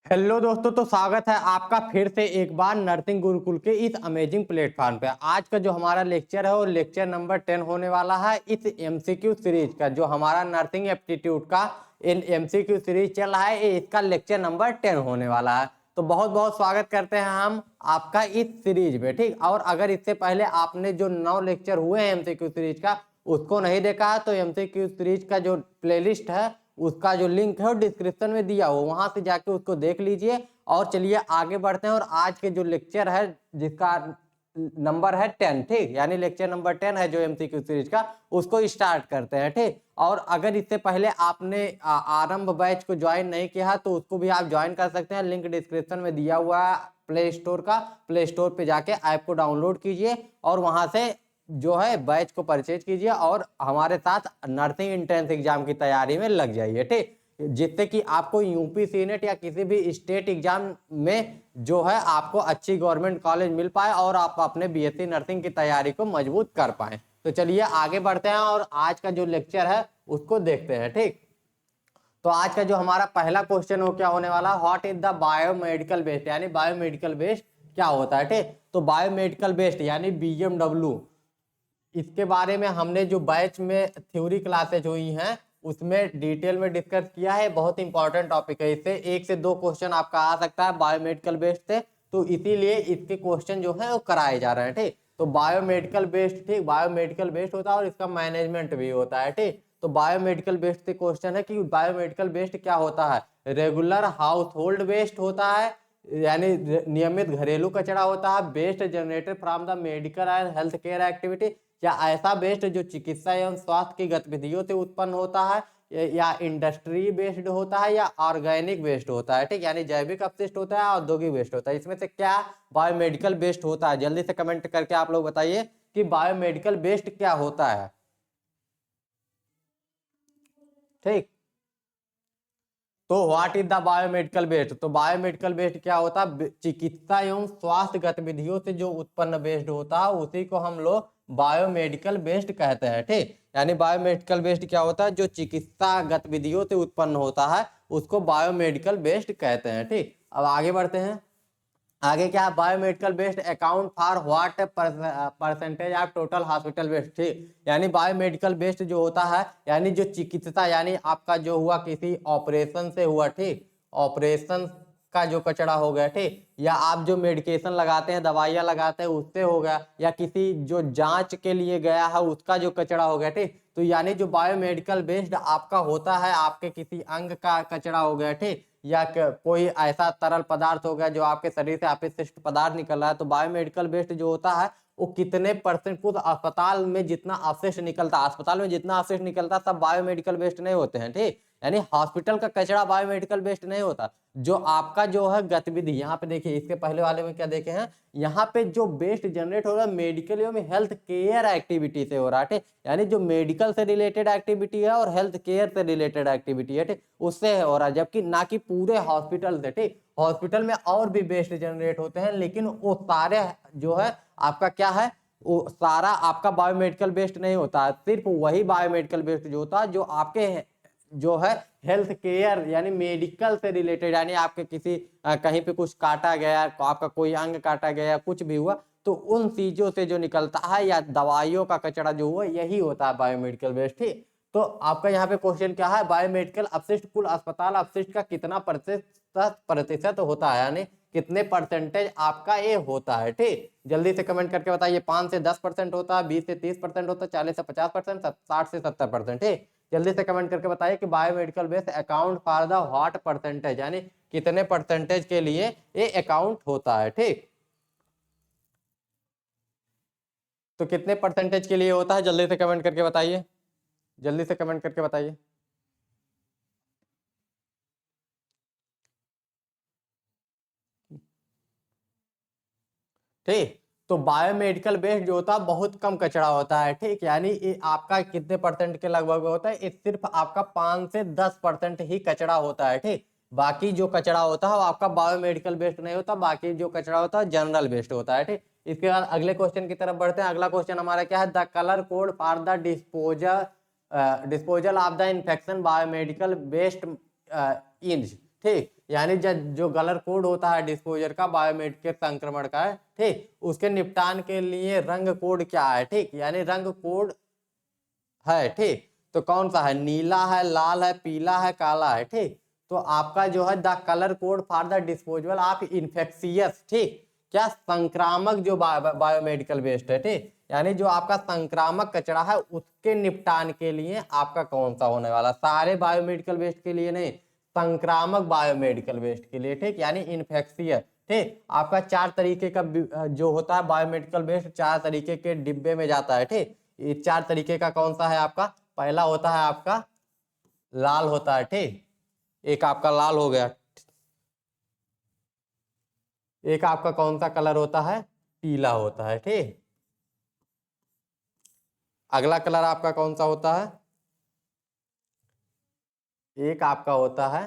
Hello दोस्तों, तो स्वागत है आपका फिर से एक बार नर्सिंग गुरुकुल के इस अमेजिंग प्लेटफॉर्म पे। आज का जो हमारा लेक्चर है वो लेक्चर नंबर 10 होने वाला है इस एमसीक्यू सीरीज का। जो हमारा नर्सिंग एप्टीट्यूड का इन एमसीक्यू सीरीज चल रहा है, ये इसका लेक्चर नंबर 10 होने वाला है। तो बहुत बहुत स्वागत करते हैं हम आपका इस सीरीज में, ठीक। और अगर इससे पहले आपने जो 9 लेक्चर हुए हैं एमसीक्यू सीरीज का उसको नहीं देखा है, तो एमसीक्यू सीरीज का जो प्लेलिस्ट है उसका जो लिंक है वो डिस्क्रिप्शन में दिया हो, वहां से जाके उसको देख लीजिए। और चलिए आगे बढ़ते हैं और आज के जो लेक्चर है जिसका नंबर है 10, ठीक, यानी लेक्चर नंबर 10 है जो एमसीक्यू सीरीज का, उसको स्टार्ट करते हैं, ठीक। और अगर इससे पहले आपने आरंभ बैच को ज्वाइन नहीं किया तो उसको भी आप ज्वाइन कर सकते हैं, लिंक डिस्क्रिप्शन में दिया हुआ है प्ले स्टोर का। प्ले स्टोर पे जाके ऐप को डाउनलोड कीजिए और वहां से जो है बैच को परचेज कीजिए और हमारे साथ नर्सिंग एंट्रेंस एग्जाम की तैयारी में लग जाइए, ठीक, जिससे कि आपको यूपी सीनेट या किसी भी स्टेट एग्जाम में जो है आपको अच्छी गवर्नमेंट कॉलेज मिल पाए और आप अपने बीएससी नर्सिंग की तैयारी को मजबूत कर पाए। तो चलिए आगे बढ़ते हैं और आज का जो लेक्चर है उसको देखते हैं, ठीक। तो आज का जो हमारा पहला क्वेश्चन हो क्या होने वाला, what is the biomedical waste, यानी बायोमेडिकल वेस्ट क्या होता है, ठीक। तो बायोमेडिकल वेस्ट यानी बीएमडब्ल्यू, इसके बारे में हमने जो बैच में थ्योरी क्लासेज हुई हैं उसमें डिटेल में डिस्कस किया है। बहुत इंपॉर्टेंट टॉपिक है, इससे 1 से 2 क्वेश्चन आपका आ सकता है बायोमेडिकल बेस्ड से, तो इसीलिए इसके क्वेश्चन जो है वो कराए जा रहे हैं, ठीक। तो बायोमेडिकल बेस्ड, ठीक, बायोमेडिकल बेस्ड होता है और इसका मैनेजमेंट भी होता है, ठीक। तो बायोमेडिकल बेस्ड से क्वेश्चन है कि बायोमेडिकल बेस्ड क्या होता है। रेगुलर हाउस होल्ड वेस्ट होता है, यानी नियमित घरेलू कचरा होता है। Best generated from the medical and health care activity, या ऐसा वेस्ट जो चिकित्सा एवं स्वास्थ्य की गतिविधियों से उत्पन्न होता है, या इंडस्ट्री बेस्ड होता है, या ऑर्गेनिक वेस्ट होता है, ठीक, यानी जैविक अपशिष्ट होता है, औद्योगिक वेस्ट होता है। इसमें से क्या बायोमेडिकल वेस्ट होता है, जल्दी से कमेंट करके आप लोग बताइए कि बायोमेडिकल वेस्ट क्या होता है, ठीक। तो what is the biomedical waste, तो बायोमेडिकल वेस्ट क्या होता है, चिकित्सा एवं स्वास्थ्य गतिविधियों से जो उत्पन्न वेस्ट होता है उसी को हम लोग बायोमेडिकल वेस्ट कहते हैं, ठीक। यानी बायोमेडिकल वेस्ट क्या होता है, जो चिकित्सा गतिविधियों से उत्पन्न होता है उसको बायोमेडिकल वेस्ट कहते हैं, ठीक। अब आगे बढ़ते हैं। आगे क्या है, biomedical waste account for what percentage of total hospital waste, ठीक। यानी बायोमेडिकल वेस्ट जो होता है, यानी जो चिकित्सा, यानी आपका जो हुआ किसी ऑपरेशन से हुआ, ठीक, ऑपरेशन का जो कचरा हो गया, ठीक, या आप जो मेडिकेशन लगाते हैं, दवाइयाँ लगाते हैं उससे हो गया, या किसी जो जांच के लिए गया है उसका जो कचरा हो गया, ठीक। तो यानी जो बायोमेडिकल वेस्ट आपका होता है, आपके किसी अंग का कचरा हो गया, ठीक, या कोई ऐसा तरल पदार्थ हो गया जो आपके शरीर से अपशिष्ट पदार्थ निकल रहा है, तो बायोमेडिकल वेस्ट जो होता है वो कितने परसेंट, कुछ अस्पताल में जितना अपशिष्ट निकलता है, अस्पताल में जितना अपशिष्ट निकलता है सब बायोमेडिकल वेस्ट नहीं होते हैं, ठीक। यानी हॉस्पिटल का कचरा बायोमेडिकल वेस्ट नहीं होता। जो आपका जो है गतिविधि, यहाँ पे देखिए इसके पहले वाले में क्या देखे हैं, यहाँ पे जो वेस्ट जनरेट हो रहा है मेडिकल एवं हेल्थ केयर एक्टिविटी से हो रहा है, ठीक। यानी जो मेडिकल से रिलेटेड एक्टिविटी है और हेल्थ केयर से रिलेटेड एक्टिविटी है, ठीक, उससे हो रहा है, जबकि ना कि पूरे हॉस्पिटल से, ठीक। हॉस्पिटल में और भी वेस्ट जनरेट होते हैं लेकिन वो सारे जो है आपका क्या है, वो सारा आपका बायोमेडिकल वेस्ट नहीं होता है। सिर्फ वही बायोमेडिकल वेस्ट जो होता है जो आपके जो है हेल्थ केयर यानी मेडिकल से रिलेटेड, यानी आपके किसी कहीं पे कुछ काटा गया, आपका कोई अंग काटा गया, कुछ भी हुआ, तो उन चीजों से जो निकलता है या दवाइयों का कचरा जो हुआ यही होता है बायोमेडिकल वेस्ट, ठीक। तो आपका यहाँ पे क्वेश्चन क्या है, बायोमेडिकल अपशिष्ट कुल अस्पताल अपशिष्ट का कितना प्रतिशत होता है, यानी कितने परसेंटेज आपका ये होता है, ठीक। जल्दी से कमेंट करके बताइए। 5 से 10% होता है, 20 से 30% होता है, 40 से 50%, 60 से 70%, ठीक। जल्दी से कमेंट करके बताइए कि biomedical waste account for the what percentage, यानी कितने परसेंटेज के लिए ये अकाउंट होता है, ठीक। तो कितने परसेंटेज के लिए होता है, जल्दी से कमेंट करके बताइए, जल्दी से कमेंट करके बताइए। ठीक, तो बायोमेडिकल वेस्ट जो होता है बहुत कम कचरा होता है, ठीक, यानी ये आपका कितने परसेंट के लगभग होता है, ये सिर्फ आपका 5 से 10% ही कचरा होता है, ठीक। बाकी जो कचरा होता है वो आपका बायोमेडिकल वेस्ट नहीं होता, बाकी जो कचरा होता है जनरल वेस्ट होता है, ठीक। इसके बाद अगले क्वेश्चन की तरफ बढ़ते हैं। अगला क्वेश्चन हमारा क्या है, the colour code for the disposal of the infection biomedical waste is, ठीक। यानी जो कलर कोड होता है डिस्पोजर का बायोमेडिकल संक्रमण का है, ठीक, उसके निपटान के लिए रंग कोड क्या है, ठीक, यानी रंग कोड है, ठीक, तो कौन सा है, नीला है, लाल है, पीला है, काला है, ठीक। तो आपका जो है the colour code for the disposal of infectious, ठीक, क्या संक्रामक जो बायोमेडिकल वेस्ट है, ठीक, यानी जो आपका संक्रामक कचरा है उसके निपटान के लिए आपका कौन सा होने वाला, सारे बायोमेडिकल वेस्ट के लिए नहीं, संक्रामक बायोमेडिकल वेस्ट के लिए, ठीक, यानी इन्फेक्शियस, ठीक। आपका 4 तरीके का जो होता है बायोमेडिकल वेस्ट 4 तरीके के डिब्बे में जाता है, ठीक। ये 4 तरीके का कौन सा है आपका, पहला होता है आपका लाल होता है, ठीक, एक आपका लाल हो गया, एक आपका कौन सा कलर होता है, पीला होता है, ठीक। अगला कलर आपका कौन सा होता है, एक आपका होता है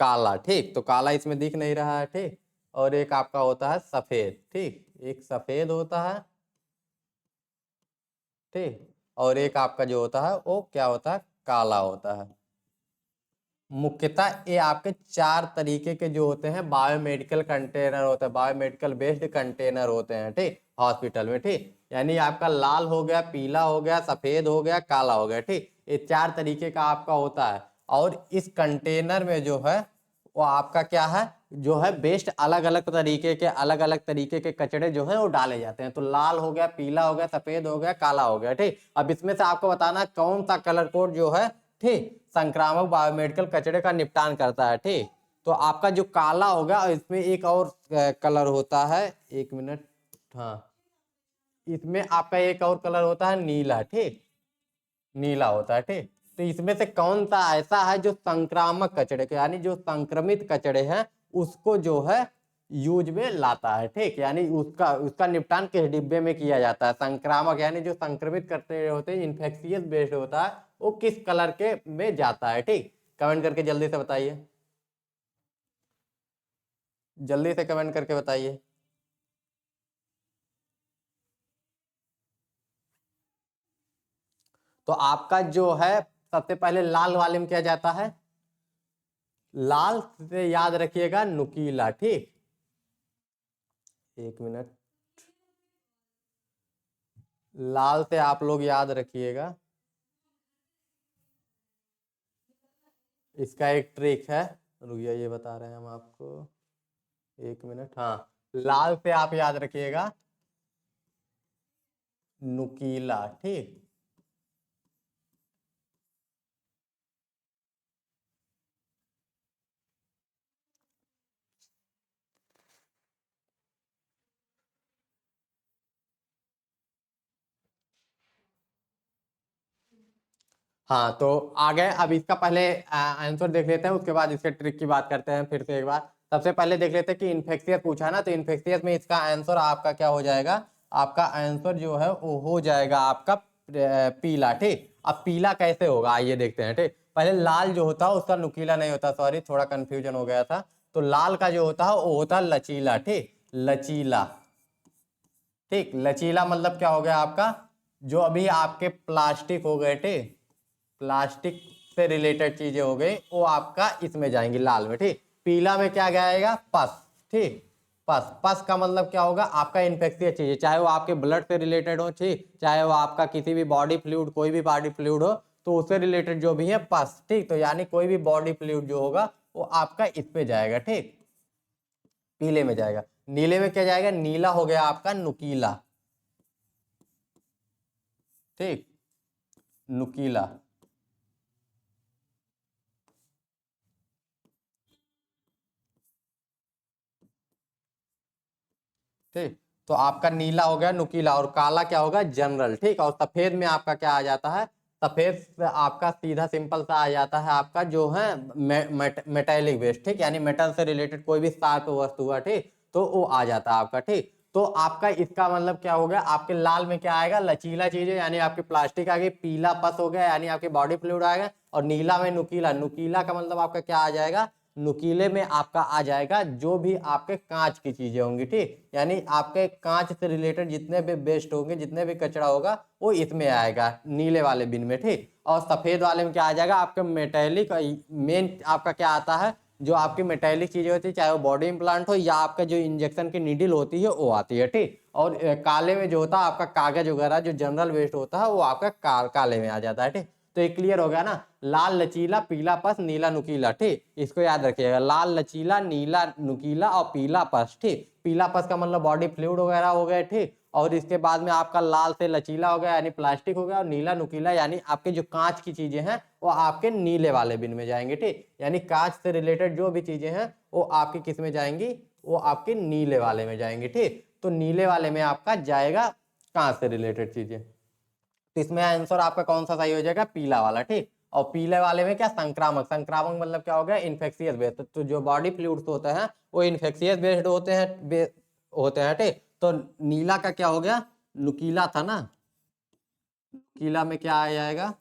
काला, ठीक, तो काला इसमें दिख नहीं रहा है, ठीक, और एक आपका होता है सफेद, ठीक, एक सफेद होता है, ठीक, और एक आपका जो होता है वो क्या होता है, काला होता है। मुख्यतः ये आपके 4 तरीके के जो होते हैं बायोमेडिकल कंटेनर होते हैं, बायोमेडिकल बेस्ड कंटेनर होते हैं, ठीक, हॉस्पिटल में, ठीक, यानी आपका लाल हो गया, पीला हो गया, सफेद हो गया, काला हो गया, ठीक, ये 4 तरीके का आपका होता है। और इस कंटेनर में जो है वो आपका क्या है, जो है बेस्ट अलग अलग तरीके के कचड़े जो है वो डाले जाते हैं। तो लाल हो गया, पीला हो गया, सफेद हो गया, काला हो गया, ठीक। अब इसमें से आपको बताना कौन सा कलर कोड जो है, ठीक, संक्रामक बायोमेडिकल कचरे का निपटान करता है, ठीक। तो आपका जो काला होगा, इसमें एक और कलर होता है, एक मिनट, हाँ, इसमें आपका एक और कलर होता है नीला, ठीक, नीला होता है, ठीक। तो इसमें से कौन सा ऐसा है जो संक्रामक कचड़े के, यानी जो संक्रमित कचड़े हैं उसको जो है यूज में लाता है, ठीक, यानी उसका उसका निपटान किस डिब्बे में किया जाता है, संक्रामक यानी जो संक्रमित कचड़े होते हैं, इन्फेक्शियस बेस्ड होता है, वो किस कलर के में जाता है, ठीक। कमेंट करके जल्दी से बताइए, जल्दी से कमेंट करके बताइए। तो आपका जो है सबसे पहले लाल वाले में क्या जाता है, लाल से याद रखिएगा नुकीला, ठीक, एक मिनट, लाल से आप लोग याद रखिएगा, इसका एक ट्रिक है, रुकिए ये बता रहे हैं हम आपको, एक मिनट, हाँ, लाल से आप याद रखिएगा नुकीला, ठीक, हाँ। तो आ गए, अब इसका पहले आंसर देख लेते हैं, उसके बाद इसके ट्रिक की बात करते हैं फिर से एक बार। सबसे पहले देख लेते हैं कि इन्फेक्शियस पूछा ना, तो इन्फेक्शियस में इसका आंसर आपका क्या हो जाएगा, आपका आंसर जो है वो हो जाएगा आपका पीला, ठीक। अब पीला कैसे होगा आइए देखते हैं, ठीक। पहले लाल जो होता है उसका नुकीला नहीं होता, सॉरी थोड़ा कंफ्यूजन हो गया था। तो लाल का जो होता है वो होता है लचीला, ठीक, लचीला, ठीक, लचीला मतलब क्या हो गया आपका, जो अभी आपके प्लास्टिक हो गए, ठीक, प्लास्टिक से रिलेटेड चीजें हो गई वो आपका इसमें जाएंगी लाल में, ठीक। पीला में क्या जाएगा, पस, ठीक, पस, पस का मतलब क्या होगा, आपका इन्फेक्शियस चीज, चाहे वो आपके ब्लड से रिलेटेड हो, ठीक, चाहे वो आपका किसी भी बॉडी फ्लूइड, कोई भी बॉडी फ्लूइड हो, तो उससे रिलेटेड जो भी है पस, ठीक। तो यानी कोई भी बॉडी फ्लूइड जो होगा वो आपका इस पे जाएगा, ठीक, पीले में जाएगा। नीले में क्या जाएगा, नीला हो गया आपका नुकीला, ठीक, नुकीला, ठीक। तो आपका नीला हो गया नुकीला, और काला क्या होगा, जनरल, ठीक। और सफेद में आपका क्या आ जाता है, सफेद से आपका सीधा सिंपल सा आ जाता है आपका जो है मेटेलिक वेस्ट, ठीक, यानी मेटल से रिलेटेड कोई भी शार्प वस्तु है, ठीक, तो वो आ जाता है आपका, ठीक। तो आपका इसका मतलब क्या हो गया, आपके लाल में क्या आएगा, लचीला चीजें, यानी आपकी प्लास्टिक आ गई, पीला पस हो गया यानी आपकी बॉडी फ्लूइड आएगा, और नीला में नुकीला, नुकीला का मतलब आपका क्या आ जाएगा, नुकीले में आपका आ जाएगा जो भी आपके कांच की चीजें होंगी, ठीक, यानी आपके कांच से रिलेटेड जितने भी वेस्ट होंगे, जितने भी कचरा होगा वो इसमें आएगा नीले वाले बिन में, ठीक। और सफेद वाले में क्या आ जाएगा, आपके मेटेलिक, मेन आपका क्या आता है, जो आपकी मेटेलिक चीजें होती है, चाहे वो बॉडी इम्प्लांट हो या आपका जो इंजेक्शन की नीडल होती है वो आती है, ठीक। और काले में जो होता है आपका कागज वगैरह जो जनरल वेस्ट होता है वो आपका काले में आ जाता है, ठीक। तो ये क्लियर हो गया ना, लाल लचीला, पीला पस, नीला नुकीला, ठीक, इसको याद रखिएगा, लाल लचीला, नीला नुकीला और पीला पस, ठीक। पीला पस का मतलब बॉडी फ्लूइड वगैरह हो गए, ठीक। और इसके बाद में आपका लाल से लचीला हो गया यानी प्लास्टिक हो गया, और नीला नुकीला यानी आपके जो कांच की चीजें हैं वो आपके नीले वाले बिन में जाएंगे, ठीक। यानी कांच से रिलेटेड जो भी चीजें हैं वो आपकी किस में जाएंगी, वो आपके नीले वाले में जाएंगे, ठीक। तो नीले वाले में आपका जाएगा कांच से रिलेटेड चीजें। तो इसमें आंसर आपका कौन सा सही हो जाएगा, पीला वाला, ठीक। और पीले वाले में क्या, संक्रामक, संक्रामक मतलब क्या हो गया, इन्फेक्शियस बेस्ड। तो जो बॉडी फ्लूइड्स होते हैं वो इन्फेक्शियस बेस्ड होते हैं, ठीक। तो नीला का क्या हो गया, नुकीला था ना, नुकीला में क्या आ जाएगा,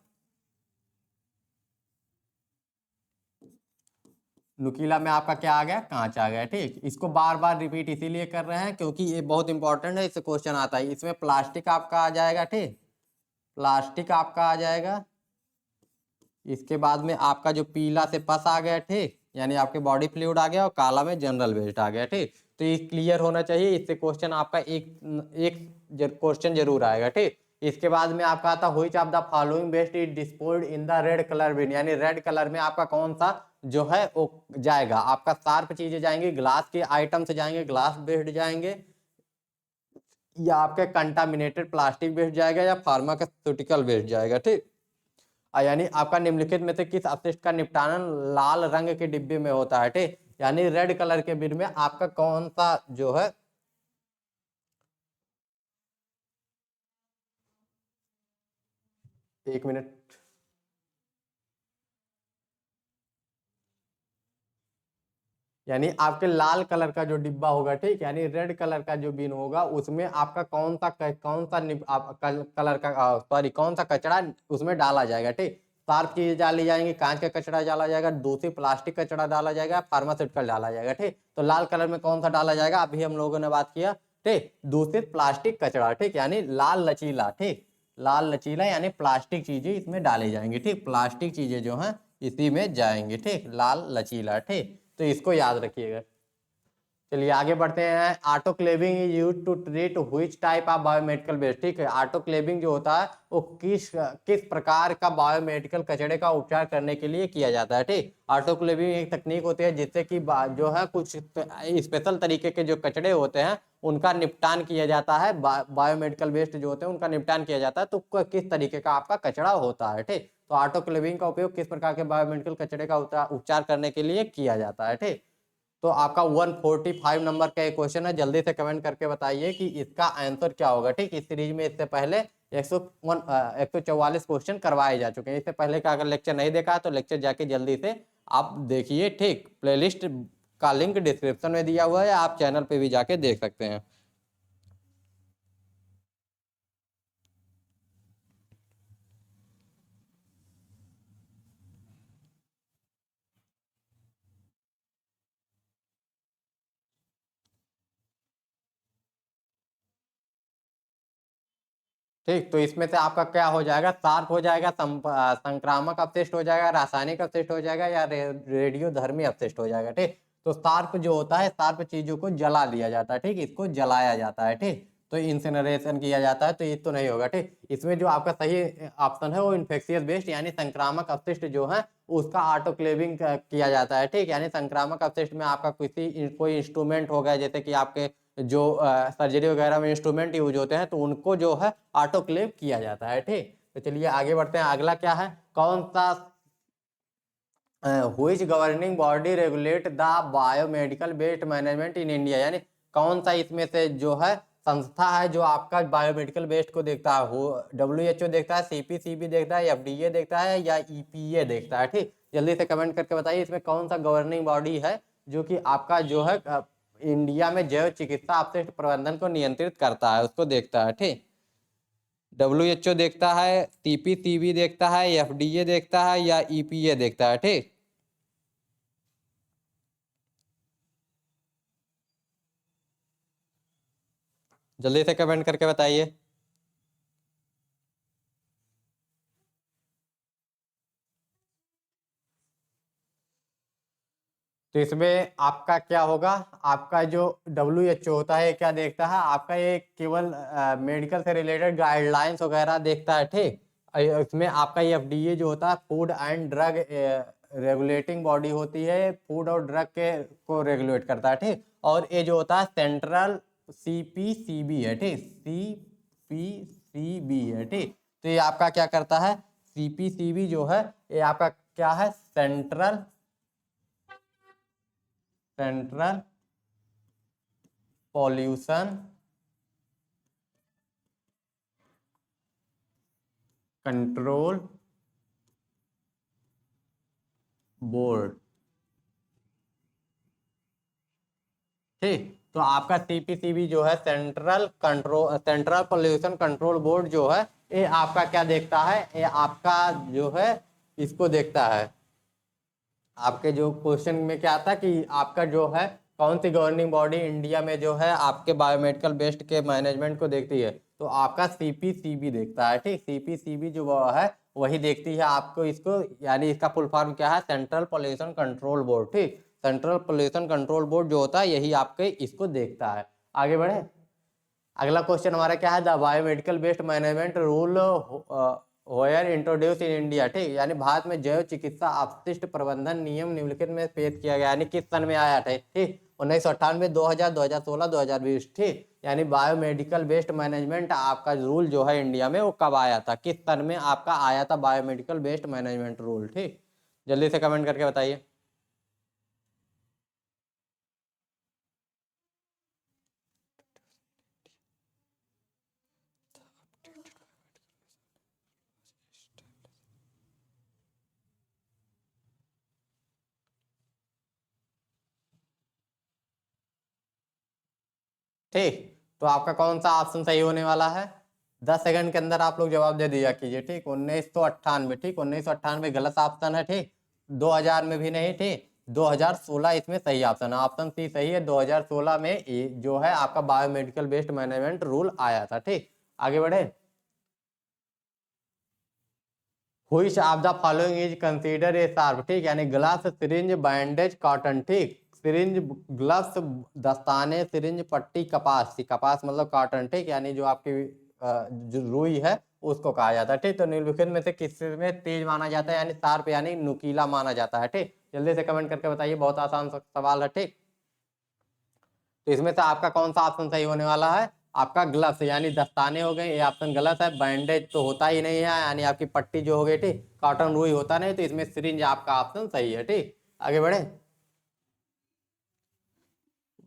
नुकीला में आपका क्या आ गया, कांच आ गया, ठीक। इसको बार बार रिपीट इसीलिए कर रहे हैं क्योंकि ये बहुत इंपॉर्टेंट है, इससे क्वेश्चन आता है। इसमें प्लास्टिक आपका आ जाएगा, ठीक, प्लास्टिक आपका आ जाएगा। इसके बाद में आपका जो पीला से पस आ गया, ठीक, यानी आपके बॉडी फ्लूइड आ गया, और काला में जनरल वेस्ट आ गया, ठीक। तो ये क्लियर होना चाहिए, इससे क्वेश्चन आपका एक एक क्वेश्चन जरूर आएगा, ठीक। इसके बाद में आपका आता which of the following waste is disposed in the red colour bin, यानी रेड कलर में आपका कौन सा जो है वो जाएगा, आपका शार्प चीजें जाएंगी, ग्लास के आइटम से जाएंगे, ग्लास बेस्ड जाएंगे, या आपके कंटामिनेटेड प्लास्टिक बेस्ड जाएगा, या फार्मास्यूटिकल बेस्ड जाएगा, ठीक। यानी आपका निम्नलिखित में से किस अपशिष्ट का निपटान लाल रंग के डिब्बे में होता है, ठीक, यानी रेड कलर के बिन में आपका कौन सा जो है, एक मिनट, यानी आपके लाल कलर का जो डिब्बा होगा, ठीक, यानी रेड कलर का जो बिन होगा उसमें आपका कौन सा कलर का, सॉरी, कौन सा कचरा उसमें डाला जाएगा, ठीक। शार्प चीजें डाली जाएंगी, कांच का कचरा डाला जाएगा, दूसरी प्लास्टिक कचरा डाला जाएगा, फार्मास्यूटिकल डाला जाएगा, ठीक। तो लाल कलर में कौन सा डाला जाएगा, अभी हम लोगों ने बात किया, ठीक, दूषित प्लास्टिक कचरा, ठीक, यानी लाल लचीला, ठीक, लाल लचीला यानी प्लास्टिक चीजें इसमें डाली जाएंगी, ठीक, प्लास्टिक चीजें जो है इसी में जाएंगी, ठीक, लाल लचीला, ठीक। तो इसको याद रखिएगा। चलिए आगे बढ़ते हैं। Autoclaving is used to treat which type of biomedical waste, ठीक है। ऑटोक्लेविंग जो होता है वो किस प्रकार का बायोमेडिकल कचरे का उपचार करने के लिए किया जाता है, ठीक। ऑटोक्लेविंग एक तकनीक होती है जिससे कि जो है कुछ स्पेशल तरीके के जो कचरे होते हैं उनका निपटान किया जाता है, बायोमेडिकल वेस्ट जो होते हैं उनका निपटान किया जाता है। तो किस तरीके का आपका कचरा होता है, ठीक। तो ऑटोक्लेविंग का उपयोग किस प्रकार के बायोमेडिकल कचरे का उपचार करने के लिए किया जाता है, ठीक। तो आपका 145 नंबर का एक क्वेश्चन है, जल्दी से कमेंट करके बताइए कि इसका आंसर क्या होगा, ठीक। इस सीरीज में इससे पहले 144 क्वेश्चन करवाए जा चुके हैं। इससे पहले का अगर लेक्चर नहीं देखा है तो लेक्चर जाके जल्दी से आप देखिए, ठीक। प्लेलिस्ट का लिंक डिस्क्रिप्शन में दिया हुआ है, आप चैनल पे भी जाके देख सकते हैं। ठीक, तो इसमें से आपका क्या हो जाएगा, शार्प हो जाएगा, संक्रामक अपशिष्ट हो जाएगा, रासायनिक अपशिष्ट हो जाएगा, या रेडियोधर्मी अपशिष्ट हो जाएगा, ठीक। तो शार्प जो होता है, शार्प चीजों को जला दिया जाता है, ठीक, इसको जलाया जाता है, ठीक। तो इंसिनरेशन किया जाता है, तो ये तो नहीं होगा, ठीक। इसमें जो आपका सही ऑप्शन है वो इन्फेक्शियस वेस्ट यानी संक्रामक अपशिष्ट जो है उसका ऑटोक्लेविंग किया जाता है, ठीक। यानी संक्रामक अपशिष्ट में आपका कोई इंस्ट्रूमेंट होगा, जैसे कि आपके जो सर्जरी वगैरह में इंस्ट्रूमेंट यूज होते हैं तो उनको जो है ऑटोक्लेव किया जाता है, ठीक। तो चलिए आगे बढ़ते हैं। अगला क्या है, कौन सा which governing body regulate the biomedical waste management in India, यानी कौन सा इसमें से जो है संस्था है जो आपका बायोमेडिकल वेस्ट को देखता है, वो WHO देखता है, CPCB देखता है, FDA देखता है, या EPA देखता है, ठीक। जल्दी से कमेंट करके बताइए इसमें कौन सा गवर्निंग बॉडी है जो कि आपका जो है इंडिया में जैव चिकित्सा अपशिष्ट प्रबंधन को नियंत्रित करता है, उसको देखता है, ठीक। WHO देखता है, CPCB देखता है, FDA देखता है, या EPA देखता है, ठीक। जल्दी से कमेंट करके बताइए। तो इसमें आपका क्या होगा, आपका जो WHO होता है क्या देखता है, आपका ये केवल मेडिकल से रिलेटेड गाइडलाइंस वगैरह देखता है, ठीक। इसमें आपका ये FDA जो होता है food and drug regulating body होती है, फूड और ड्रग के को रेगुलेट करता है, ठीक। और ये जो होता है सेंट्रल CPCB है, ठीक, CPCB है, ठीक। तो ये आपका क्या करता है, CPCB जो है ये आपका क्या है, सेंट्रल पॉल्यूशन कंट्रोल बोर्ड, ठीक। तो आपका CPCB जो है सेंट्रल पॉल्यूशन कंट्रोल बोर्ड जो है, ये आपका क्या देखता है, ये आपका जो है इसको देखता है। आपके जो क्वेश्चन में क्या आता कि आपका जो है कौन सी गवर्निंग बॉडी इंडिया में जो है आपके बायोमेडिकल वेस्ट के मैनेजमेंट को देखती है, तो आपका CPCB देखता है, ठीक। CPCB जो है वही देखती है आपको इसको, यानी इसका फुल फॉर्म क्या है, सेंट्रल पॉल्यूशन कंट्रोल बोर्ड, ठीक। सेंट्रल पॉल्यूशन कंट्रोल बोर्ड जो होता है यही आपके इसको देखता है। आगे बढ़े, अगला क्वेश्चन हमारा क्या है, the biomedical waste management rule were introduce in India, ठीक। यानी भारत में जैव चिकित्सा अपशिष्ट प्रबंधन नियम निम्नलिखित में पेश किया गया, यानी किस सन में आया था, ठीक। 1998, 2000, 2016, 2020, ठीक। यानी बायोमेडिकल वेस्ट मैनेजमेंट आपका रूल जो है इंडिया में वो कब आया था, किस सन में आपका आया था बायोमेडिकल वेस्ट मैनेजमेंट रूल, ठीक। जल्दी से कमेंट करके बताइए। ठीक, तो आपका कौन सा ऑप्शन सही होने वाला है, 10 सेकंड के अंदर आप लोग जवाब दे दिया कीजिए, ठीक। 1998, ठीक, 1998 गलत ऑप्शन है, ठीक। 2000 में भी नहीं, ठीक। 2016 इसमें सही ऑप्शन है, ऑप्शन सी सही है। 2016 में जो है आपका बायोमेडिकल वेस्ट मैनेजमेंट रूल आया था, ठीक। आगे बढ़े, which of the following is consider a sharp, ठीक। यानी ग्लव्स, सिरिंज, बैंडेज, कॉटन, ठीक। सिरिंज, ग्लव्स, दस्ताने, सिरिंज, पट्टी, कपास, कपास मतलब कॉटन, ठीक। यानी जो आपकी जो रुई है उसको कहा जाता है, ठीक। तो निम्नलिखित में से किस में तेज माना जाता है, यानी शार्प यानी नुकीला माना जाता है, ठीक। जल्दी से कमेंट करके बताइए, बहुत आसान सवाल है, ठीक। तो इसमें से आपका कौन सा ऑप्शन सही होने वाला है, आपका ग्लव्स यानी दस्ताने हो गए, ये ऑप्शन गलत है। बैंडेज तो होता ही नहीं है, यानी आपकी पट्टी जो हो गई, ठीक। कॉटन रुई होता नहीं, तो इसमें सिरिंज आपका ऑप्शन सही है, ठीक। आगे बढ़े,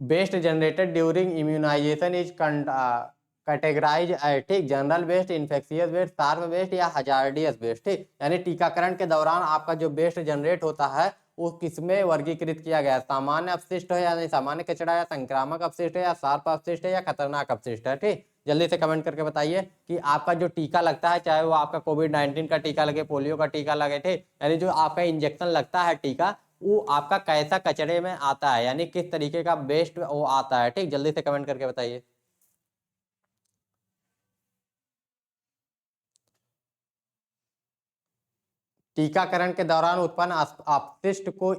waste generated during immunization is categorize, ठीक। General waste, infectious waste, sharp waste या हजार्डियस वेस्ट, ठीक। यानी टीकाकरण के दौरान आपका जो वेस्ट जनरेट होता है वो किसमें वर्गीकृत किया गया है, सामान्य अपशिष्ट है यानी सामान्य कचरा, या संक्रामक अपशिष्ट है, या शार्प अपशिष्ट है, या खतरनाक अपशिष्ट है, ठीक। जल्दी से कमेंट करके बताइए कि आपका जो टीका लगता है, चाहे वो आपका कोविड-19 का टीका लगे, पोलियो का टीका लगे, ठीक। यानी जो आपका इंजेक्शन लगता है टीका, वो आपका कैसा कचरे में आता है, यानी किस तरीके का वेस्ट वो आता है, ठीक। जल्दी से कमेंट करके बताइए। टीकाकरण के दौरान उत्पन्न अपशिष्ट को